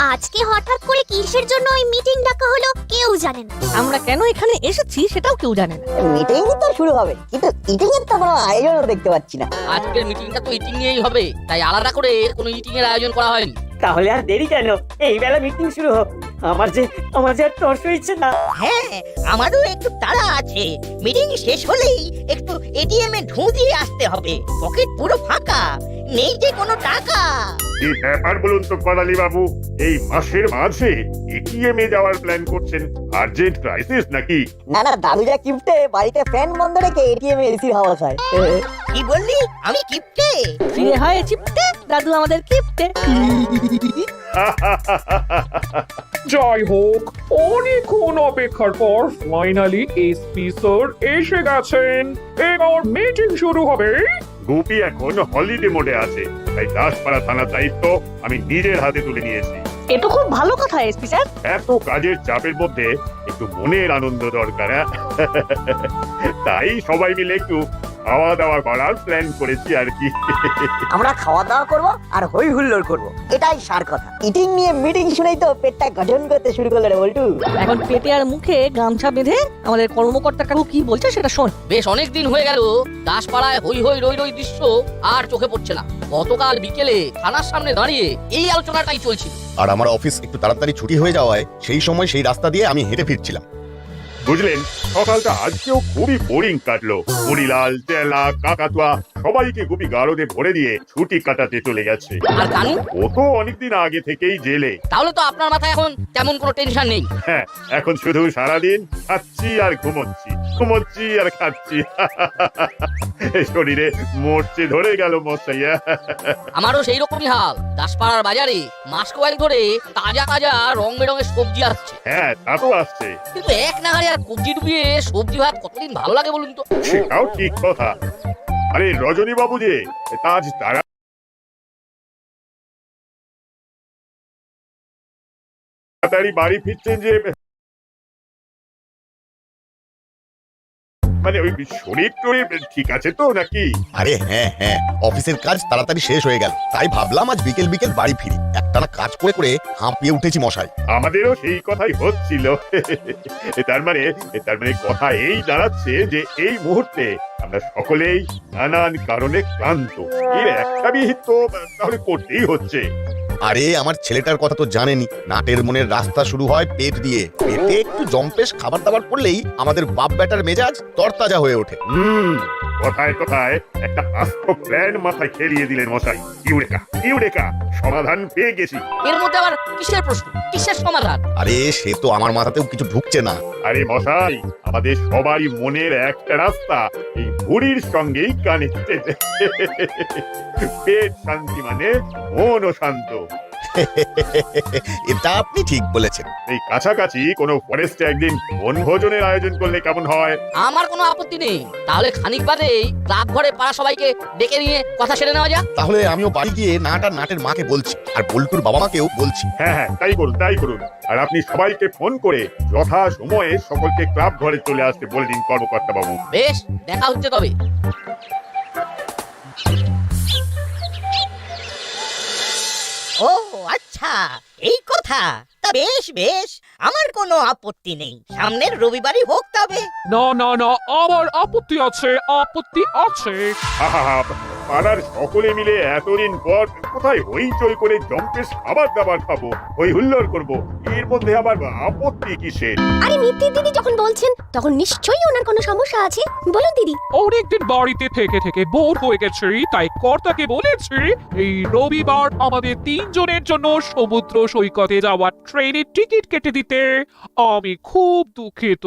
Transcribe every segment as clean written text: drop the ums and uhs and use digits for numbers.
আজকে হঠাৎ করে কিসের জন্য ওই মিটিং ডাকা হলো কেউ জানে না। আমরা কেন এখানে এসেছি সেটাও কেউ জানে না। মিটিং তো শুরু হবে, কিন্তু ইটিং এর তো কোনো আয়োজনও দেখতে পাচ্ছি না। আজকের মিটিংটা তো ইটিং নিয়েই হবে, তাই আলাদা করে কোনো ইটিং এর আয়োজন করা হয়নি। তাহলে আর দেরি কেন, এই বেলা মিটিং শুরু হোক। আমার যে আর তর্স হচ্ছে না। হ্যাঁ, আমারও একটু তাড়া আছে। মিটিং শেষ হলেই একটু এটিএম এ ঢু দিয়ে আসতে হবে। পকেট পুরো ফাঁকা, নেই যে কোনো টাকা। কি ব্যাপার বলুন তো করালি বাবু, এই মাসের মাঝে এটিএম এ যাওয়ার প্ল্যান করছেন? আর্জেন্ট ক্রাইসিস নাকি? না না, দাদু যা কিপটে, বাড়িতে ফ্যান বন্ধ রেখে এটিএম এ এসির হাওয়া খায়। কি বললি? আমি কিপটে? ফিরে হয় চিপটে, দাদু আমাদের কিপটে। জয় হোক, অনেকক্ষণ অপেক্ষার পর ফাইনালি এসপি স্যার এসে গেছেন। এবার মিটিং শুরু হবে। গোপী এখন হলিডে মোডে আছে, তাই দাসপাড়া থানার দায়িত্ব আমি নিজের হাতে তুলে নিয়েছি। এ তো খুব ভালো কথা এসপি স্যার। এত কাজের চাপের মধ্যে একটু মনের আনন্দ দরকার। তাই সবাই মিলে একটু খাওয়া দাওয়া করার প্ল্যান করেছি আর কি। আমরা খাওয়া দাওয়া করব আর হই হুল্লোড় করব, এটাই সার কথা। ইটিং নিয়ে মিটিং শুনেই তো পেটটা গঠন করতে শুরু করলো রে বল্টু। এখন পেটে আর মুখে গামছা বেঁধে আমাদের কর্মকর্তা কাকু কি বলছে সেটা শোন। বেশ অনেক দিন হয়ে গেল দাসপাড়ায় হই হই রই রই দৃশ্য আর চোখে পড়ছে না। গতকাল বিকেলে থানার সামনে দাঁড়িয়ে এই আলোচনাটাই চলছিল। আর আমার অফিস একটু তাড়াতাড়ি ছুটি হয়ে যাওয়ায় সেই সময় সেই রাস্তা দিয়ে আমি হেঁটে ফিরছিলাম। বুঝলেন, সকালটা আজকেও খুবই বোরিং কাটলো। মুড়িলাল, চেলা, কাকাতুয়া সবাইকে গুপি গারদে ভরে দিয়ে ছুটি কাটাতে চলে গেছে। আর কানু? ও তো অনেকদিন আগে থেকেই জেলে। তাহলে তো আপনার মাথায় এখন তেমন কোনো টেনশন নেই। হ্যাঁ, এখন শুধু সারাদিন খাচ্ছি আর ঘুমোচ্ছি, ঘুমোচ্ছি আর খাচ্ছি। শরীরে মরচে ধরে গেল মশাইয়া। আমারও সেই রকমই হাল। দাসপাড়ার বাজারে মাস কয়েক ধরে তাজা তাজা রং বেরঙের সবজি আসছে। হ্যাঁ, তা তো আসছে, কিন্তু এক নাগারে আর কবজি ডুবিয়ে সবজি ভাত কতদিন ভালো লাগে বলুন তো? সেটাও ঠিক কথা। আরে রজনী বাবু যে তাজ তাড়াতাড়ি বাড়ি ফিরছেন যে, মানে ওই শরীর টরীর ঠিক আছে তো নাকি? আরে হ্যাঁ হ্যাঁ, অফিসের কাজ তাড়াতাড়ি শেষ হয়ে গেল, তাই ভাবলাম আজ বিকেল বিকেল বাড়ি ফিরি। একটানা কাজ করে করে হাঁপিয়ে উঠেছি মশাই। আমাদেরও সেই কথাই হচ্ছিল। তার মানে কথা এই দাঁড়াচ্ছে যে এই মুহূর্তে আমরা সকলেই নানান কারণে ক্লান্ত। এর একটা বিহিত তো তাহলে করতেই হচ্ছে। আরে আমার ছেলেটার কথা তো জানেনি, নাটের মনের রাস্তা শুরু হয় পেট দিয়ে। পেটে একটু জম্পেশ খাবার দাবার পড়লেই আমাদের বাপ বেটার মেজাজ তরতাজা হয়ে ওঠে। কথায় কথায় একটা আস্ত প্ল্যান মাথায় খেলিয়ে দিলেন মশাই। ইউরেকা, সমাধান পেয়ে গেছি। এর মধ্যে আবার কিসের প্রশ্ন, কিসের সমাধান? আরে সে তো আমার মাথাতেও কিছু ঢুকছে না। আরে মশাই, আমাদের সবাই মনের একটা রাস্তা এই ভুঁড়ির সঙ্গেই কানেক্টেড। পেট শান্তি মানে মনও শান্ত। এটা আপনি ঠিক বলেছেন। এই কাছাকাছি কোনো ফরেস্টে একদিন বনভোজনের আয়োজন করলে কেমন হয়? আমার কোনো আপত্তি নেই। তাহলে খানিক বাদেই ক্লাব ঘরে পাড়া সবাইকে ডেকে নিয়ে কথা সেরে নেওয়া যাক। তাহলে আমিও বাড়ি গিয়ে নাট আর নাটের মাকে বলছি, আর বল্টুর বাবা মাকেও বলছি। হ্যাঁ, তাই করুন। আর আপনি সবাইকে ফোন করে যথা সময়ে সকলকে ক্লাব ঘরে চলে আসতে বলে দিন কর্মকর্তা বাবু। বেশ, দেখা হচ্ছে তবে। ও আচ্ছা, এই কথা। তা বেশ বেশ, আমার কোনো আপত্তি নেই। সামনের রবিবারই হোক তবে। না না না, আমার আপত্তি আছে, আপত্তি আছে। পাড়ার সকলে মিলে এতদিন পর কোথায় হইচই করে জম্পেশ খাবার দাবার খাবো, হই হুল্লোড় করবো, এর মধ্যে আবার আপত্তি কিসের? আরে মিত্তি দিদি যখন বলছেন তখন নিশ্চয়ই ওনার কোনো সমস্যা আছে। বলুন দিদি। অনেকদিন বাড়িতে থেকে থেকে বোর হয়ে গেছি, তাই কর্তাকে বলেছি এই রবিবার আমাদের 3 জনের জন্য সমুদ্র সৈকতে যাওয়ার ট্রেনের টিকিট কেটে দিতে। আমি খুব দুঃখিত।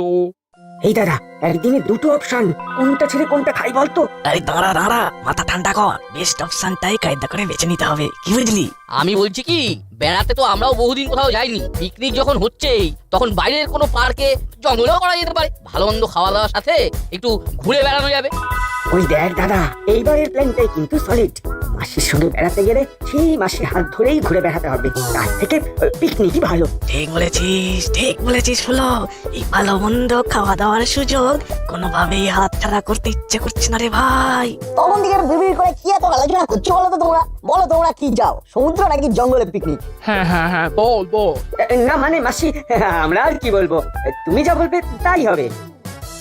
এই দাদা, একদিনে দুটো অপশন, কোনটা ছেড়ে কোনটা খাই বলতো? আরে দাঁড়া, মাথা ঠান্ডা কর। বেস্ট অপশনটাই কায়দা করে বেছে নিতে হবে, কি বুঝলি? আমি বলছি কি, বেড়াতে তো আমরাও বহুদিন কোথাও যাইনি। পিকনিক যখন হচ্ছেই তখন বাইরের কোনো পার্কে জঙ্গলেও করা যেতে পারে। ভালো মন্দ খাওয়া দাওয়ার সাথে একটু ঘুরে বেড়ানো যাবে। ওই দেখ দাদা, এইবারের প্ল্যানটাই কিন্তু সলিড। মাসির সঙ্গে বেড়াতে গেলে সেই মাসির হাত ধরেই ঘুরে বেড়াতে হবে, তার থেকে পিকনিকই ভালো। ঠিক বলেছিস হলো। এই ভালো মন্দ খাওয়া দাওয়া যাওয়ার সুযোগ কোনোভাবেই হাতছাড়া করতে ইচ্ছে করছে না রে ভাই। তখন দিকে বিড়বিড় করে কি এত আলোচনা করছো বলো তো তোমরা? বলো তোমরা কি যাও, সমুদ্র নাকি জঙ্গলে পিকনিক? হ্যাঁ বল বল। না মানে মাসি, আমরা আর কি বলবো, তুমি যা বলবে তাই হবে।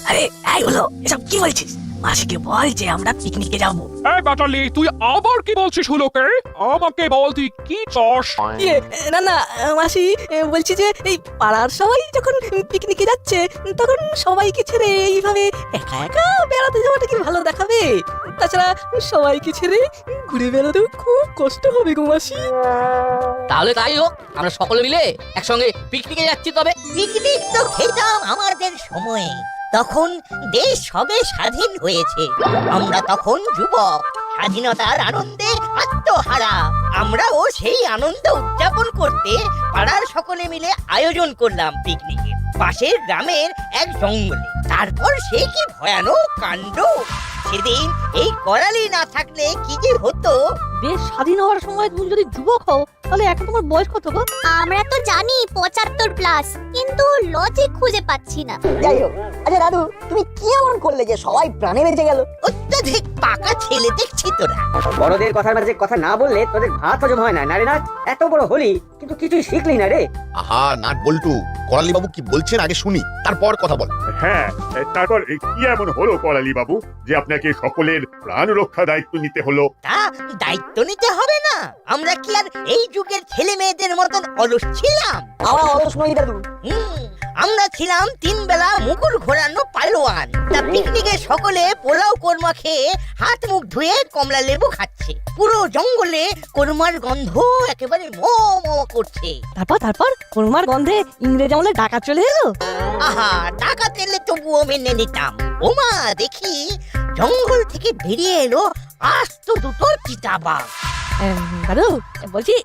আরে এই হলো, এসব কি বলছিস? মাসিকে বল যে আমরা পিকনিকে যাবো। এই বাটালি, তুই আবার কি বলছিস হুলোকে? আমাকে বল তুই কি চাস? ইয়ে, না না মাসি, বলছি যে এই পাড়ার সবাই যখন পিকনিকে যাচ্ছে তখন সবাইকে ছেড়ে এইভাবে একা একা বেড়াতে যাওয়াটা কি ভালো দেখাবে? তাছাড়া সবাইকে ছেড়ে ঘুরে বেড়াতেও খুব কষ্ট হবে গো মাসি। তাহলে তাই হোক, আমরা সকলে মিলে একসঙ্গে পিকনিকে যাচ্ছি তবে। পিকনিক তো খেতাম আমাদের সময়ে, তখন দেশ সবে স্বাধীন হয়েছে। আমরা তখন যুবক, স্বাধীনতার আনন্দে আত্মহারা। আমরাও সেই আনন্দ উদযাপন করতে পাড়ার সকলে মিলে আয়োজন করলাম পিকনিকের, পাশের গ্রামের এক জঙ্গলে। তারপর সে কি ভয়ানক কাণ্ড! সেদিন এই করালি না থাকলে কি যে হতো! দেশ স্বাধীন হওয়ার সময় তুমি যদি যুবক হও তাহলে এখন তোমার বয়স কত গো? আমরা তো জানি 75 প্লাস, কিন্তু লজিক খুঁজে পাচ্ছি না। যাই হোক, আচ্ছা দাদু, তুমি কি এমন করলে যে সবাই প্রাণে বেঁচে গেল? অত্যাধিক পাকা ছেলে দেখছি তোরা। বড়দের কথার মাঝে কথা না বললে তোদের ভাত হজম হয় না, না রে? না, এত বড় হলি কিন্তু কিছুই শিখলি না রে। আহা নাট বল্টু, করালি বাবু কি বলছেন আগে শুনি, তারপর কথা বল। হ্যাঁ, তারপর কি এমন হলো করালি বাবু যে আপনাকে সকলের প্রাণ রক্ষা দায়িত্ব নিতে হলো? তা দায়িত্ব নিতে হবে না? আমরা কি আর এই যুগের ছেলে মেয়েদের মতন অলস ছিলাম? আমরা অলস নই দাদু। আমরা ছিলাম 3 বেলা মুকুর ঘোরানো পালোয়ান। তা পিকনিকে সকলে পোলাও কোরমা খেয়ে হাত মুখ ধুয়ে কমলা লেবু খাচ্ছে। পুরো জঙ্গলে কোরমার গন্ধ একেবারে ম ম করছে। তারপর কোরমার গন্ধে ইংরেজ আমলে ডাকা চলে এলো। আহা, টাকা তেলে তবুও মেনে নিতাম। ওমা, দেখি জঙ্গল থেকে বেরিয়ে এলো আস্ত দুটো চিতাবাঘ। দাদু বলছি,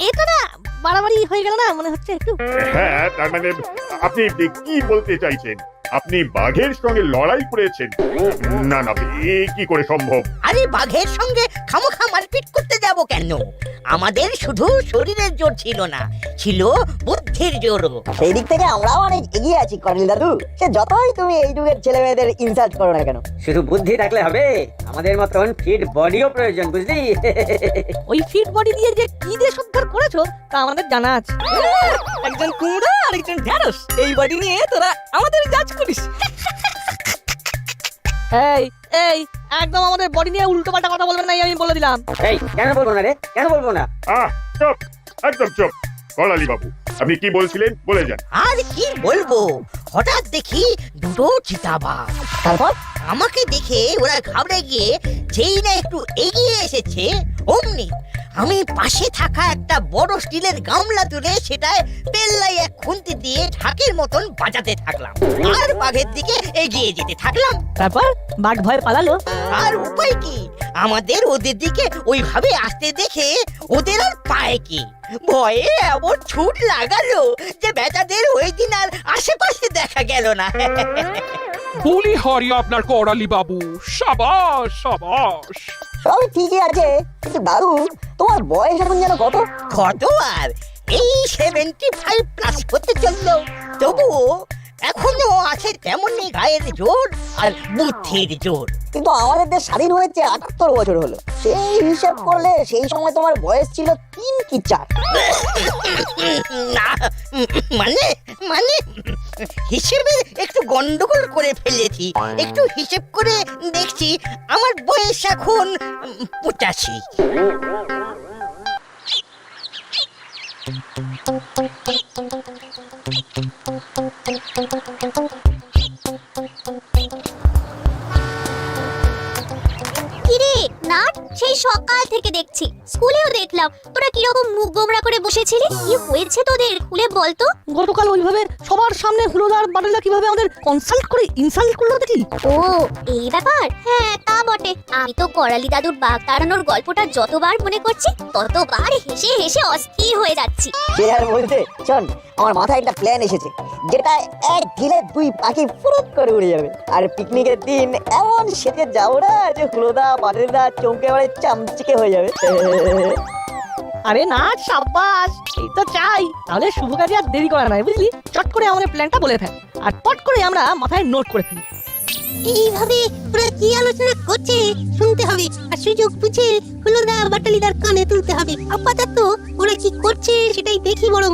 এটা না বাড়াবাড়ি হয়ে গেল না মনে হচ্ছে একটু? হ্যাঁ, তার মানে আপনি কি বলতে চাইছেন? আপনি বাঘের সঙ্গে লড়াই করেছেন? না না, এ কি করে সম্ভব? আরে বাঘের সঙ্গে খামোখা মারপিট করতে যাব কেন? আমাদের শুধু শরীরের জোর ছিল না, ছিল বুদ্ধির জোরও। সেই দিক থেকে আমরাও অনেক এগিয়ে আছি কর্নেল দাদু। সে যতই তুমি এই যুগের ছেলে মেয়েদের ইনসাল্ট করো না কেন। শুধু বুদ্ধি থাকলে হবে, আমাদের মতন ফিট বডিও প্রয়োজন, বুঝলি? ওই ফিট বডি দিয়ে যে কি দেশ উদ্ধার করেছো তা আমাদের জানা আছে। একজন কুমড়া আর একজন ঢেঁড়স, এই বডি নিয়ে তোরা আমাদের জাজ করিস। এই এই একদম আমাদের বডি নিয়ে উল্টো পাল্টা কথা বলবেন না, আমি বলে দিলাম। এই কেন বলবো না রে, কেন বলবো না? চুপ, একদম চুপ। করালি বাবু, আপনি কি বলছিলেন বলে যান। আর কি বলবো, হঠাৎ দেখি দুটো চিতাবাঘ। তারপর আমাকে দেখে ওরা ঘাবড়ে গিয়ে যেই না একটু এগিয়ে এসেছে, অমনি আমি পাশে থাকা একটা বড় স্টিলের গামলা তুলে সেটায় পেল্লাই এক খুন্তি দিয়ে ঢাকের মতন বাজাতে থাকলাম, আর বাঘের দিকে এগিয়ে যেতে থাকলাম। তারপর বাঘ ভয় পালালো। আর উপায় কি, আমাদের ওদের দিকে ওইভাবে আসতে দেখে ওদের আর পায় কি, ভয়ে এমন ছুট লাগালো যে বেচাদের ওই দিন আর আশেপাশে দেখা গেল না। বলি হরি আপনার করালি বাবু, সাবাস সাবাস। সবই ঠিকই আছে, কিন্তু দাদু তোমার বয়স এখন যেন কত? কত আর এই 75 প্লাস হতে চললো, তবুও এখনো আছে তেমনি গায়ের জোর আর বুদ্ধির জোর। কিন্তু আমাদের দেশ স্বাধীন হয়েছে 78 বছর হলো। সেই হিসাব করলে সেই সময় তোমার বয়স ছিল 3 কি 4? না, মানে মানে হিসেবে একটু গন্ডগোল করে ফেলেছি। একটু হিসেব করে দেখছি আমার বয়স এখন 85। কিরে নাট, সেই সকাল থেকে দেখছি, স্কুলেও দেখলাম তোরা কিরকম মুখ গোমড়া করে বসেছিলি। কি হয়েছে তোদের, খুলে বলতো। গতকাল ওইভাবে সবার সামনে হুলোদার বাড়িটা কিভাবে আমাদের কনসাল্ট করে ইনসাল্ট করলো দেখি। ও এই ব্যাপার, হ্যাঁ তা বটে। আমি তো করালি দাদুর বাঘ তাড়ানোর গল্পটা যতবার মনে করছি ততবার হেসে হেসে অস্থির হয়ে যাচ্ছি। সে আর বলতে, শোন, আমার মাথায় একটা প্ল্যান এসেছে, যেটা এক ঢিলে 2 পাখি ফুরুত করে উড়ে যাবে। আর পিকনিকের দিন এমন সেজে যাবো না যে হুলোদা বাটেদা চমকে বাড়ে চামচিকে হয়ে যাবে। আরে না সাব্বাস, এই তো চাই। তাহলে শুভ কাজে আর দেরি করা নাই, বুঝলি? চট করে আমাদের প্ল্যানটা বলে ফেল, আর পট করে আমরা মাথায় নোট করে ফেলি। এইভাবে ওরা কি আলোচনা করছে শুনতে হবে, আর সুযোগ বুঝে হলুদা বাটালিদার কানে তুলতে হবে। আপাতত ওরা কি করছে সেটাই দেখি বরং।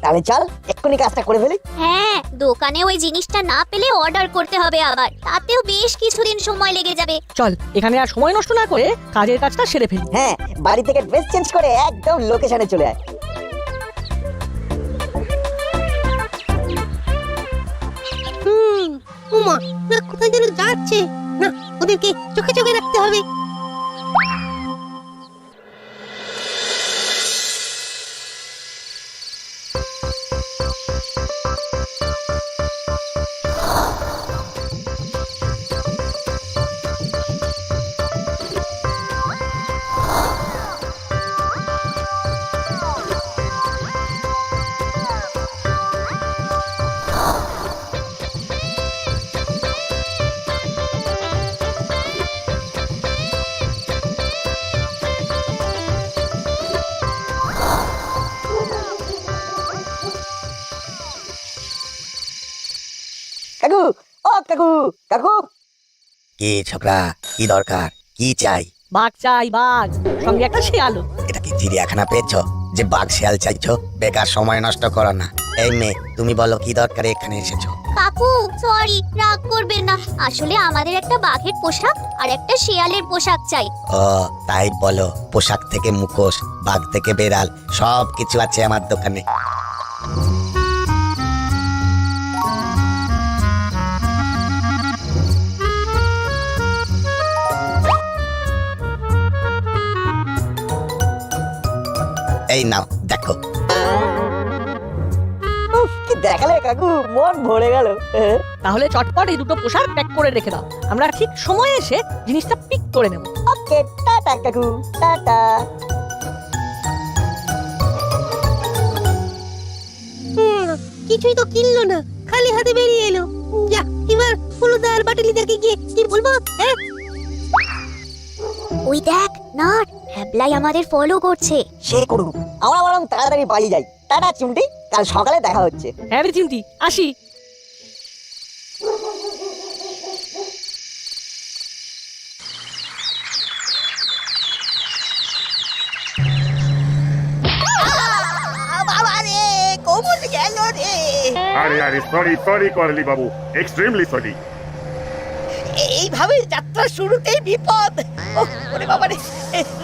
তাহলে চল এক্ষুনি কাজটা করে ফেলি। হ্যাঁ, দোকানে ওই জিনিসটা না পেলে অর্ডার করতে হবে আবার, তাতেও বেশ কিছুদিন সময় লেগে যাবে। চল এখানে আর সময় নষ্ট না করে কাজের কাজটা সেরে ফেলি। হ্যাঁ, বাড়ি থেকে ড্রেস চেঞ্জ করে একদম লোকেশনে চলে আয়। উমা, ওরা কোথায় যেন যাচ্ছে, না ওদেরকে চোখে চোখে রাখতে হবে। কাকু, ও কাকু, কাকু। কি ছোকরা, কি দরকার, কি চাই? বাঘ চাই, বাঘ, সঙ্গে একটা শিয়ালও। এটা কি চিড়িয়াখানা পেয়েছো যে বাঘ শিয়াল চাইছো? বেকার সময় নষ্ট করো না। এই মেয়ে, তুমি বলো কি দরকারে এখানে এসেছো? কাকু সরি, রাগ করবেন না, আসলে আমাদের একটা বাঘের পোশাক আর একটা শিয়ালের পোশাক চাই। ও তাই বলো, পোশাক থেকে মুখোশ, বাঘ থেকে বেড়াল, সব কিছু আছে আমার দোকানে। এই নাও দেখো। উফ, কি দেখালে কাকু, মন ভরে গেল। তাহলে চটপট এই দুটো পোশাক প্যাক করে রেখে দাও, আমরা ঠিক সময়ে এসে জিনিসটা পিক করে নেব। ওকে, টাটা কাকু, টাটা। কিছুই তো কিনলো না, খালি হাতে বেরিয়ে এলো। যা, এবার হলুদা আর বাটালিদাকে গিয়ে কি বলবো? হ্যাঁ, ওই দেখ না, হ্যাবলাই আমাদের ফলো করছে। সে করুক, আমরা বরং তাড়াতাড়ি বাড়ি যাই। টাটা চিমটি, কাল সকালে দেখা হচ্ছে। হ্যাঁ রে চিমটি, আসি। বাবা রে, কোমর গেল রে। আরে আরে সরি সরি করালি বাবু, এক্সট্রিমলি সরি। এইভাবে যাত্রা শুরুতেই বিপদ। ওহ, ওরে বাবা রে,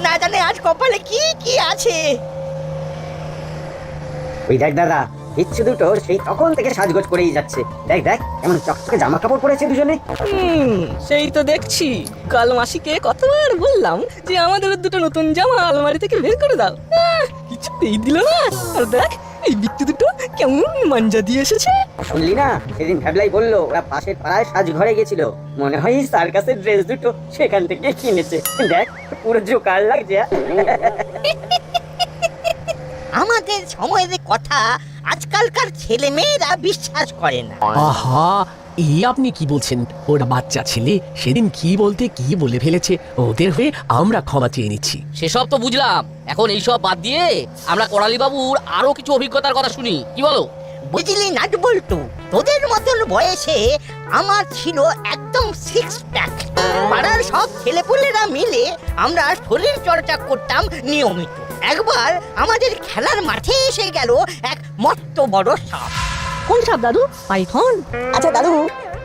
না জানে আজ কপালে কি কি আছে। ওই দেখ দাদা, বিচ্ছু দুটো সেই তখন থেকে সাজগোজ করেই যাচ্ছে। দেখ দেখ কেমন চকচকে জামা কাপড় পরেছে দুজনে। সেই তো দেখছি, কাল মাসিকে কতবার বললাম যে আমাদের দুটো নতুন জামা আলমারি থেকে বের করে দাও, কিছুতেই দিল না। আর দেখ এই বিচ্ছু দুটো কেমন মাঞ্জা দিয়ে এসেছে। শুনলি না, সেদিন ভ্যাবলাই বললো ওরা পাশের পাড়ায় সাজঘরে গেছিল, মনে হয় সার্কাসের ড্রেস দুটো সেখান থেকে কিনেছে। দেখ পুরো জোকার লাগছে। আমাদের সময়ের কথা আজকালকার ছেলে মেয়েরা বিশ্বাস করে না। আহা, এই আপনি কি বলছেন? ওরা বাচ্চা ছেলে, সেদিন কি বলতে কি বলে ফেলেছে, ওদের হয়ে আমরা ক্ষমা চেয়ে নিচ্ছি। সেসব তো বুঝলাম, এখন এইসব বাদ দিয়ে আমরা করালি বাবুর আরো কিছু অভিজ্ঞতার কথা শুনি, কি বলো? বুঝলি নাট বল্টু, তোদের মতন বয়সে আমার ছিল একদম সিক্স প্যাক। পাড়ার সব ছেলেপুলেরা মিলে আমরা শরীর চর্চা করতাম নিয়মিত। একবার আমাদের খেলার মাঠে এসে গেল এক মস্ত বড় সাপ। কোন সাপ দাদু? পাইথন? আচ্ছা দাদু,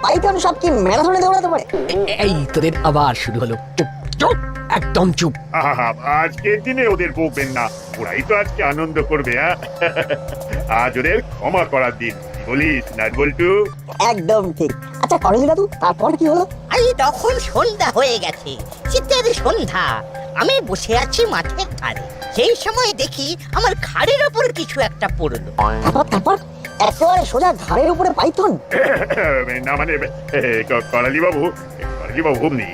পাইথন সব কি ম্যারাথনে দৌড়াতে পারে? এই তোদের আবার শুরু হলো। চুপ চুপ, একদম চুপ। আহা, আজকের দিনে ওদের বকবেন না, ওরাই তো আজকে আনন্দ করবে। আজ ওদের ক্ষমা করার দিন, বলিস না বল্টু? একদম ঠিক। আচ্ছা করেলি দাদু, তারপর কি হলো? আরে তখন সন্ধ্যা হয়ে গেছে, শীতের সন্ধ্যা। আমি বসে আছি মাঠের ধারে, সেই সময় দেখি আমার ঘাড়ের ওপর কিছু একটা পড়লো। তারপর একেবারে সোজা ঘাড়ের উপরে পাইথন? না মানে করালি বাবু,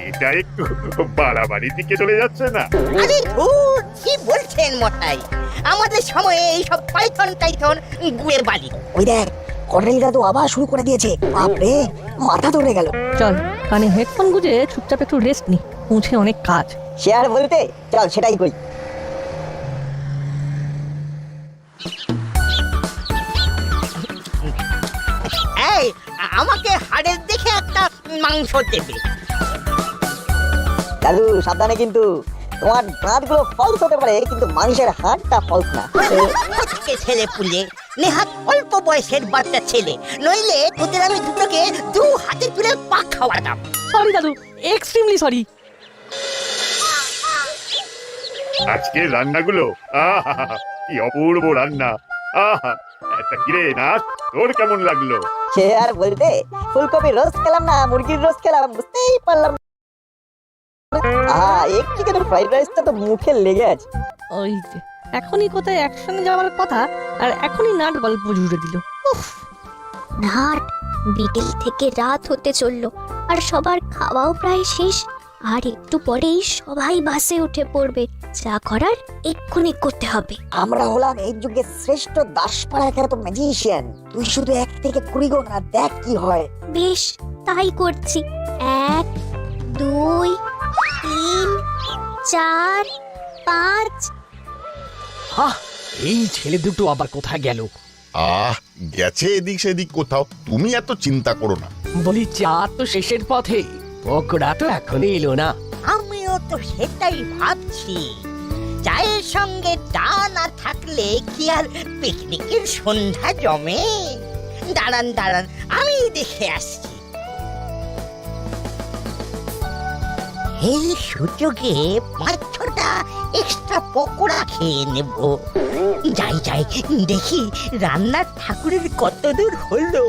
এটা একটু বাড়াবাড়ির দিকে চলে যাচ্ছে না? আরে ধুর, কি বলছেন মশাই? আমাদের সময়ে এইসব পাইথন টাইথন গুয়ের বালি। ওই দেখ, করেলি দাদু আবার শুরু করে দিয়েছে। বাপরে, মাথা ধরে গেল। চল কানে হেডফোন গুঁজে চুপচাপ একটু রেস্ট নি, পৌঁছে অনেক কাজ। সে আর বলতে, চল সেটাই করি। এই আমাকে হাড়ের দেখে একটা মাংস দেবে। দাদু সাবধানে কিন্তু, তোমার দাঁতগুলো ফলস হতে পারে কিন্তু মানুষের হাড়টা ফলস না। আজকে ছেলে পুলে নেহাত অল্প বয়সের বাচ্চা ছেলে, নইলে তোদের আমি দুটোকে দু হাতে তুলে পাক খাওয়াতাম। সরি দাদু, এক্সট্রিমলি সরি। আজকের রান্নাগুলো আহা, কি অপূর্ব রান্না। আহা, একটা কিরে নাচ, তোর কেমন লাগলো? সে আর বলতে, ফুলকপি রোস্ট খেলাম না মুরগির রোস্ট খেলাম, বুঝতেই পারলাম না। একটু কেন ফ্রাইড রাইসটা তো মুখে লেগে আছে। ওই যে এখনই কোথায় একসঙ্গে যাওয়ার কথা, আর এখনই নাট গল্প জুড়ে দিল। নাট, বিকেল থেকে রাত হতে চললো আর সবার খাওয়াও প্রায় শেষ। আর একটু পরেই সবাই বাসে উঠে পড়বে। যা করার এক্ষুনি করতে হবে। আমরা হলাম এই যুগের শ্রেষ্ঠ দাসপাড়া তো ম্যাজিশিয়ান। তুই শুধু 1 থেকে 20 গোনা না, দেখ কি হয়। বেশ, তাই করছি। 1, 2, 3, 4, 5। এই ছেলে দুটো আবার কোথায় গেল? গেছে এদিক সেদিক কোথাও, তুমি এত চিন্তা করো না। বলি চা তো শেষের পথে, পকোড়া তো এখনো এলো না। আমিও তো সেটাই ভাবছি। চায়ের সঙ্গে চা না থাকলে কি আর পিকনিকের সন্ধ্যা জমে? দাঁড়ান দাঁড়ান, আমি দেখে আসছি। এই সুযোগে 5-6টা এক্সট্রা পকোড়া খেয়ে নেব। যাই যাই, দেখি রান্নার ঠাকুরের কত দূর হলো।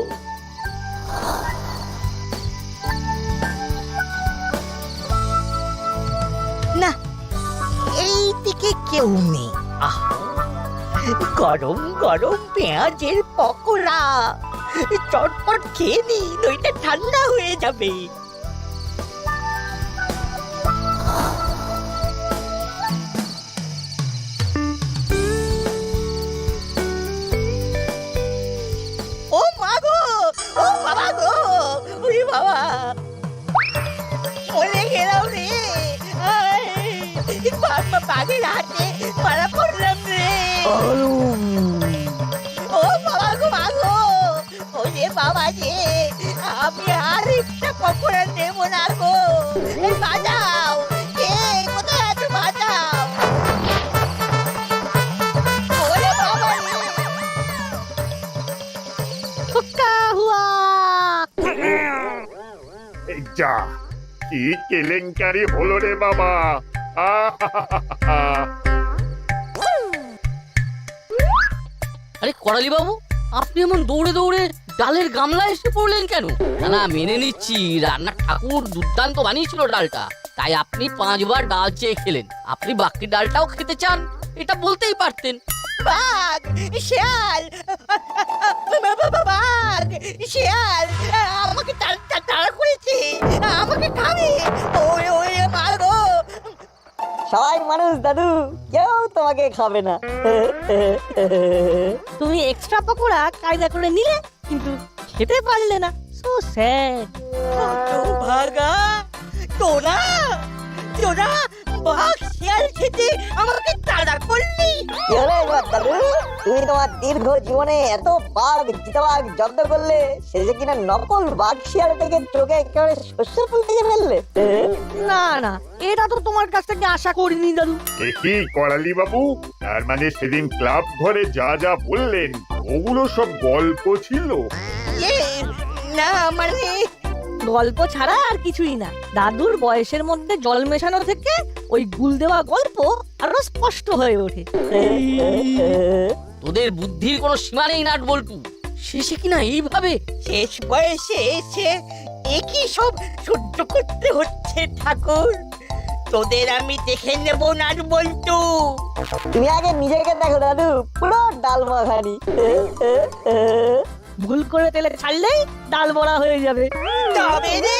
না, এই দিকে কেউ নেই। গরম গরম পেঁয়াজের পকোড়া, চটপট খেয়ে নি, নইটা ঠান্ডা হয়ে যাবে। ও মা গো, ও বাবা গো, ওরে বাবা, মরে গেলাম রে। বাঘের হাতে মারা পড়লাম রে। ও বাবা গো, মা গো, ওরে বাবা যে, আমি আর একটা পকোড়া নেব না গো। বাঁচাও, কে কোথায় আছো, বাঁচাও। ওরে বাবা রে। এই যা, কি কেলেঙ্কারি হলো রে বাবা। আরে করালি বাবু, আপনি এমন দৌড়ে দৌড়ে ডালের গামলা এসে পড়লেন কেন? না না, মেনে নিচ্ছি রান্নার ঠাকুর দুর্দান্ত বানিয়েছিল ডালটা, তাই আপনি 5 বার ডাল চেয়ে খেলেন। আপনি বাকি ডালটাও খেতে চান, এটা বলতেই পারতেন। বাঘ, শিয়াল, বাঘ, শিয়াল আমাকে তাড়া করেছে, আমাকে খাবে। ওরে ওরে মা গো। সবাই মানুষ দাদু, কেউ তোমাকে খাবে না। তুমি এক্সট্রা পকোড়া কায়দা করে নিলে, কিন্তু খেতে পারলে না। So sad. ভাগা, তোরা তোরা বাঘ শিয়াল খেতে আমাকে তাড়া করলি। কি হলো এবার দাদু? তুমি তোমার দীর্ঘ জীবনে এত বাঘ চিতাবাঘ জব্দ করলে, শেষে কিনা নকল বাঘ শিয়াল থেকে চোখে একেবারে শস্যের ফুল থেকে ফেললে। না না, এটা তো তোমার কাছ থেকে আশা করিনি দাদু। কি করালি বাবু, তার মানে সেদিন ক্লাব ঘরে যা যা বললেন ওগুলো সব গল্প ছিল? না মানে গল্প ছাড়া আর কিছুই না। দাদুর বয়সের মধ্যে জল মেশানো থেকে ওই গুল দেওয়া গল্প আরো স্পষ্ট হয়ে ওঠে। তোদের বুদ্ধির কোনো সীমা নেই নাট বল্টু, শেষে কিনা এইভাবে। শেষ বয়সে এসে একই সব সহ্য করতে হচ্ছে ঠাকুর। তোদের আমি দেখে নেব নাট বল্টু। তুমি আগে নিজেকে দেখো দাদু, পুরো ডাল মাখানি। ভুল করে তেলে ছাড়লেই ডাল বড়া হয়ে যাবে। তবে রে।